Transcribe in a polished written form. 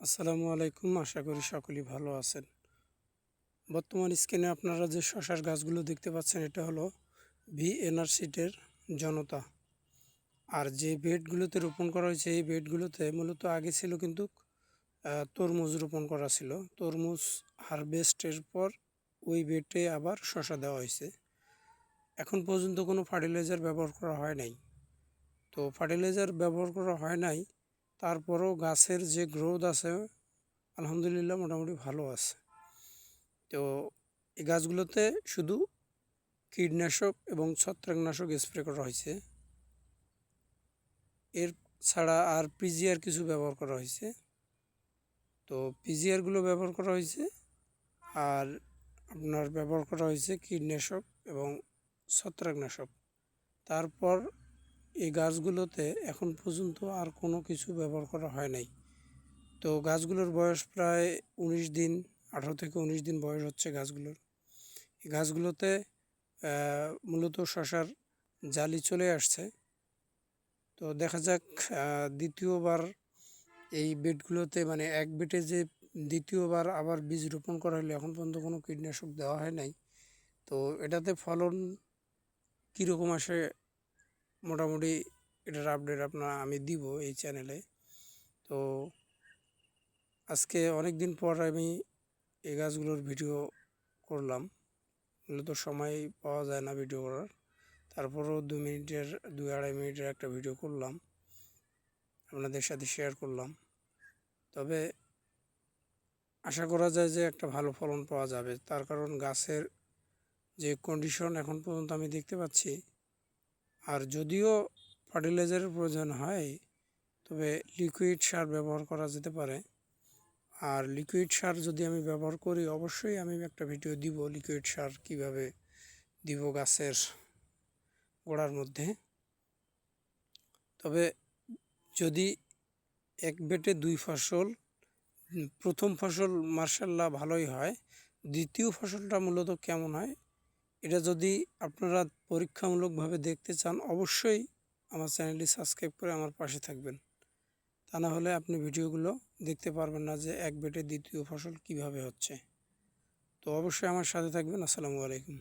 আসসালামু আলাইকুম। আশা করি সকলেই ভালো আছেন। বর্তমান স্ক্রিনে আপনারা যে শশার গাছগুলো দেখতে পাচ্ছেন এটা হলো ভিএনআর সিটের জনতা। আর যে বেডগুলোতে রোপণ করা হয়েছে এই বেডগুলোতে মূলত আগে ছিল কিন্তু তরমুজ রোপণ করা ছিল। তরমুজ হারভেস্টের পর ওই বেডে আবার শশা দেওয়া হয়েছে। এখন পর্যন্ত কোনো ফার্টিলাইজার ব্যবহার করা হয় নাই। তো ফার্টিলাইজার ব্যবহার করা হয় নাই, তারপরও গাছের যে গ্রোথ আছে আলহামদুলিল্লাহ মোটামুটি ভালো আছে। তো এই গাছগুলোতে শুধু কীটনাশক এবং ছত্রাকনাশক স্প্রে করা হয়েছে, এর ছাড়া আর পিজিআর কিছু ব্যবহার করা হয়েছে। তো পিজিআরগুলো ব্যবহার করা হয়েছে আর আপনার ব্যবহার করা হয়েছে কীটনাশক এবং ছত্রাকনাশক। তারপর এই গাছগুলোতে এখন পর্যন্ত আর কোনো কিছু ব্যবহার করা হয় নাই। তো গাছগুলোর বয়স প্রায় 19 দিন, 18 থেকে 19 দিন বয়স হচ্ছে গাছগুলোর। এই গাছগুলোতে মূলত শশার জালি চলে আসছে। তো দেখা যাক দ্বিতীয়বার এই বেডগুলোতে মানে এক বেডে যে দ্বিতীয়বার আবার বীজ রোপণ করা হলে এখন পর্যন্ত কোনো কীটনাশক দেওয়া হয় নাই। তো এটাতে ফলন কীরকম আসে মোটামুটি এটার আপডেট আমি দিব এই চ্যানেলে। তো আজকে অনেক দিন পর আমি এই গাছগুলোর ভিডিও করলাম। মূলত সময় পাওয়া যায় না ভিডিও করার, তারপরও 2-2.5 মিনিটের একটা ভিডিও করলাম, আপনাদের সাথে শেয়ার করলাম। তবে আশা করা যায় যে একটা ভালো ফলন পাওয়া যাবে, তার কারণ গাছের যে কন্ডিশন এখন পর্যন্ত আমি দেখতে পাচ্ছি। আর যদিও ফার্টিলাইজারের প্রয়োজন হয় তবে লিকুইড সার ব্যবহার করা যেতে পারে। আর লিকুইড সার যদি আমি ব্যবহার করি অবশ্যই আমি একটা ভিডিও দিব লিকুইড সার কীভাবে দিব গাছের গোড়ার মধ্যে। তবে যদি এক বেটে 2 ফসল, প্রথম ফসল মার্শাল্লাহ ভালোই হয়, দ্বিতীয় ফসলটা মূলত কেমন হয় এটা যদি আপনারা পরীক্ষামূলকভাবে দেখতে চান অবশ্যই আমার চ্যানেলটি সাবস্ক্রাইব করে আমার পাশে থাকবেন। তা না হলে আপনি ভিডিওগুলো দেখতে পারবেন না যে এক বেটে দ্বিতীয় ফসল কিভাবে হচ্ছে। তো অবশ্যই আমার সাথে থাকবেন। আসসালামু আলাইকুম।